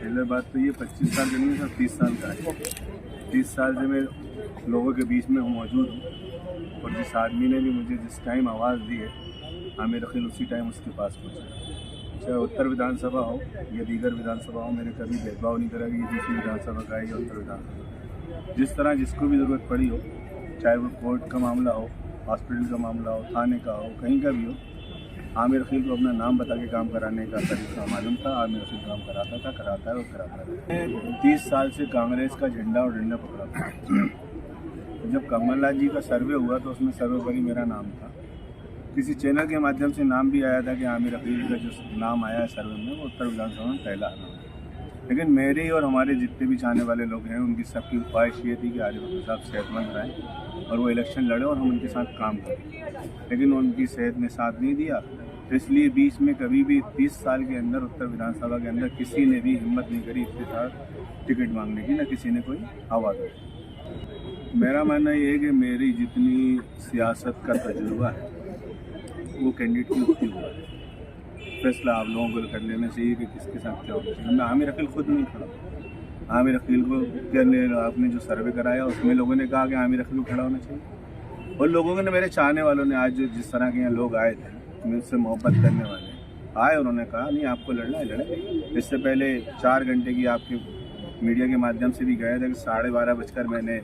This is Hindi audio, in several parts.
पहले बात तो ये 25 साल का नहीं था, 30 साल का है। 30 साल से मैं लोगों के बीच में मौजूद हूँ और जिस आदमी ने भी मुझे जिस टाइम आवाज़ दी है आमिर अकील उसी टाइम उसके पास पहुँचा। चाहे उत्तर विधानसभा हो या दीगर विधानसभा हो, मैंने कभी भेदभाव नहीं करा कि ये दूसरी विधानसभा का है या उत्तर विधानसभा। जिस तरह जिसको भी ज़रूरत पड़ी हो, चाहे वो कोर्ट का मामला हो, हॉस्पिटल का मामला हो, थाने का हो, कहीं का भी हो, आमिर अकील को अपना नाम बता के काम कराने का तरीका मालूम था। आमिर अकील काम कराता था, कराता है और कराता है। 30 साल से कांग्रेस का झंडा और डंडा पकड़ा था। जब कमलनाथ जी का सर्वे हुआ तो उसमें सर्वोपरि मेरा नाम था। किसी चैनल के माध्यम से नाम भी आया था कि आमिर अकील का जो नाम आया है सर्वे में वो उत्तर विधानसभा में पहला नाम। लेकिन मेरे और हमारे जितने भी चाहने वाले लोग हैं उनकी सबकी ख्वाहिश ये थी कि आरिफ अकील साहब सेहतमंद रहें और वो इलेक्शन लड़े और हम उनके साथ काम करें। लेकिन उनकी सेहत ने साथ नहीं दिया, तो इसलिए बीच में कभी भी 30 साल के अंदर उत्तर विधानसभा के अंदर किसी ने भी हिम्मत नहीं करी इसके साथ टिकट मांगने की, न किसी ने कोई आवाज़ दी। मेरा मानना ये है कि मेरी जितनी सियासत का तजुर्बा है वो कैंडिडेट की उतनी हुआ है। फैसला आप लोगों को कर लेना चाहिए कि किसके साथ क्या होना चाहिए। मैं आमिर अकील खुद नहीं खड़ा। आमिर अकील को आपने जो सर्वे कराया उसमें लोगों ने कहा कि आमिर अकील खड़ा होना चाहिए, और लोगों ने, मेरे चाहने वालों ने, आज जो जिस तरह के यहाँ लोग आए थे मुझसे मोहब्बत करने वाले आए, उन्होंने कहा नहीं आपको लड़ना है लड़े। इससे पहले 4 घंटे की आपके मीडिया के माध्यम से भी गए थे कि 12:30 बजकर मैंने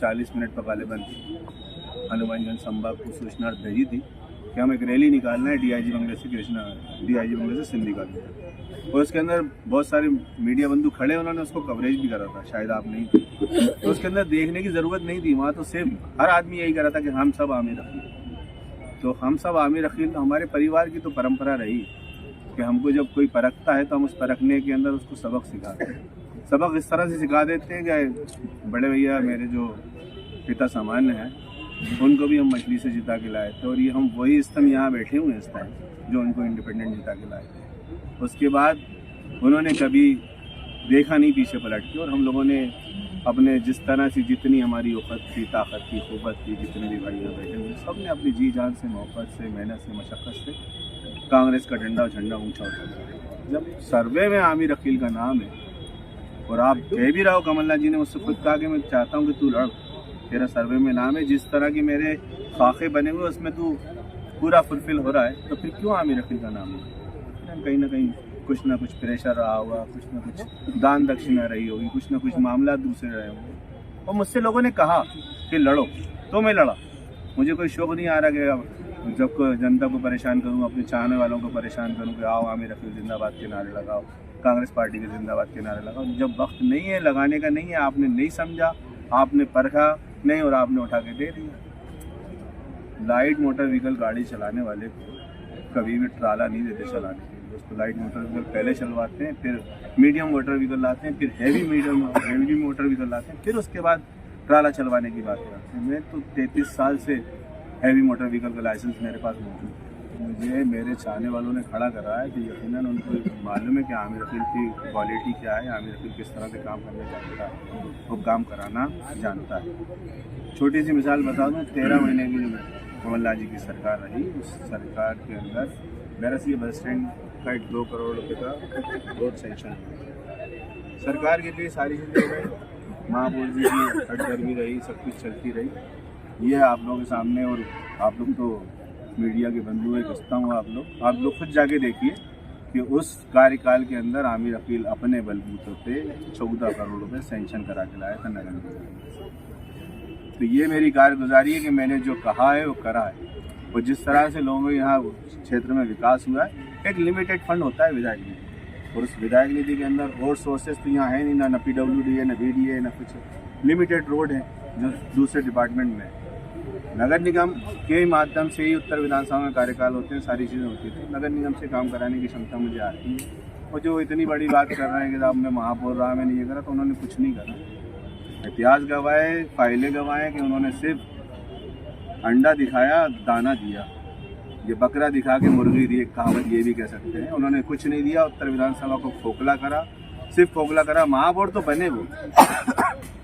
40 मिनट पर गालिबंद हनुमानगंज संभाग को सूचना भेजी थी कि हम एक रैली निकालना है डीआईजी बंगले से डीआईजी बंगले से सिंधी कॉलोनी, और उसके अंदर बहुत सारे मीडिया बंधु खड़े, उन्होंने उसको कवरेज भी करा था, शायद आप नहीं थे। तो उसके अंदर देखने की ज़रूरत नहीं थी। वहाँ तो सिर्फ हर आदमी यही करा था कि हम सब आमिर अकील। तो हम सब आमिर अकील, हमारे परिवार की तो परंपरा रही कि हमको जब कोई परखता है तो हम उस परखने के अंदर उसको सबक सिखाते हैं। सबक इस तरह से सिखा देते हैं कि बड़े भैया मेरे जो पिता सामान्य हैं उनको भी हम मछली से जिता के लाए थे, और ये हम वही इस्तम यहाँ बैठे हुए हैं इस टाइम जो उनको इंडिपेंडेंट जिता के लाए थे। उसके बाद उन्होंने कभी देखा नहीं पीछे पलट के, और हम लोगों ने अपने जिस तरह से जितनी हमारी औक़त थी, ताकत थी, क़ुव्वत थी, जितने भी भाई बैठे हुए सब ने अपनी जी जान से, मोहब्बत से, मेहनत से, मशक्क़त से कांग्रेस का डंडा झंडा ऊँचा उठाया। जब सर्वे में आमिर अकील का नाम है और आप कह भी रहे हो, कमलनाथ जी ने मुझसे खुद कहा कि मैं चाहता हूँ कि तू लड़, तेरा सर्वे में नाम है, जिस तरह के मेरे खाके बने हुए उसमें तू पूरा फुलफिल हो रहा है, तो फिर क्यों आमिर अकील का नाम है? कहीं ना कहीं कुछ ना कुछ प्रेशर रहा होगा, कुछ ना कुछ दान दक्षिणा रही होगी, कुछ ना कुछ मामला दूसरे रहे होंगे, और मुझसे लोगों ने कहा कि लड़ो, तो मैं लड़ा। मुझे कोई शौक नहीं आ रहा कि जब जनता को परेशान करूँ, अपने चाहने वालों को परेशान करूँ कि आओ आमिर अकील जिंदाबाद के नारे लगाओ, कांग्रेस पार्टी के जिंदाबाद के नारे लगाओ। जब वक्त नहीं है, लगाने का नहीं है, आपने नहीं समझा, आपने परखा नहीं और आपने उठा के दे दिया। लाइट मोटर व्हीकल गाड़ी चलाने वाले को कभी भी ट्राला नहीं देते चलाने के लिए। उसको लाइट मोटर व्हीकल पहले चलवाते हैं, फिर मीडियम मोटर व्हीकल लाते हैं, फिर हैवी मोटर व्हीकल लाते हैं, फिर उसके बाद ट्राला चलवाने की बात करते हैं। मैं तो 33 साल से हैवी मोटर व्हीकल का लाइसेंस मेरे पास मौजूद है। मुझे मेरे चाहने वालों ने खड़ा करा है कि यकीनन उनको मालूम है कि आमिर अकील की क्वालिटी क्या है, आमिर अकील किस तरह से काम करना जानता है, वो काम कराना जानता है। छोटी सी मिसाल बता दूँ, 13 महीने की जो कमलनाथ जी की सरकार रही, उस सरकार के अंदर बैरसिया बस स्टैंड का 2 करोड़ रुपये का रोड सेंक्शन सरकार के लिए सारी चीज़ें हो गई। महापौर जी की हटगर्मी रही, सब कुछ चलती रही। ये आप लोगों के सामने, और आप लोग तो मीडिया के बंधु एक हंसता हूँ, आप लोग खुद जाके देखिए कि उस कार्यकाल के अंदर आमिर अकील अपने बलबूते पे 14 करोड़ रुपए सेंक्शन करा के लाया था नगर निगम। तो ये मेरी कारगुजारी है कि मैंने जो कहा है वो करा है, और जिस तरह से लोगों के यहाँ क्षेत्र में विकास हुआ है। एक लिमिटेड फंड होता है विधायक निधि, और उस विधायक निधि के अंदर और सोर्सेज तो यहाँ है नहीं, ना PWD है, ना BD है, ना कुछ। लिमिटेड रोड है जो दूसरे डिपार्टमेंट में है। नगर निगम के माध्यम से ही उत्तर विधानसभा में कार्यकाल होते हैं, सारी चीज़ें होती थी। नगर निगम से काम कराने की क्षमता मुझे आती है। और जो इतनी बड़ी बात कर रहे हैं कि साहब मैं महापौर रहा, मैंने ये करा, तो उन्होंने कुछ नहीं करा। इतिहास गवाए, फाइलें गवाएं कि उन्होंने सिर्फ अंडा दिखाया, दाना दिया। ये बकरा दिखा के मुर्गी दी, कहावत ये भी कह सकते हैं। उन्होंने कुछ नहीं दिया, उत्तर विधानसभा को खोखला करा, सिर्फ खोखला करा। महापौर तो बने वो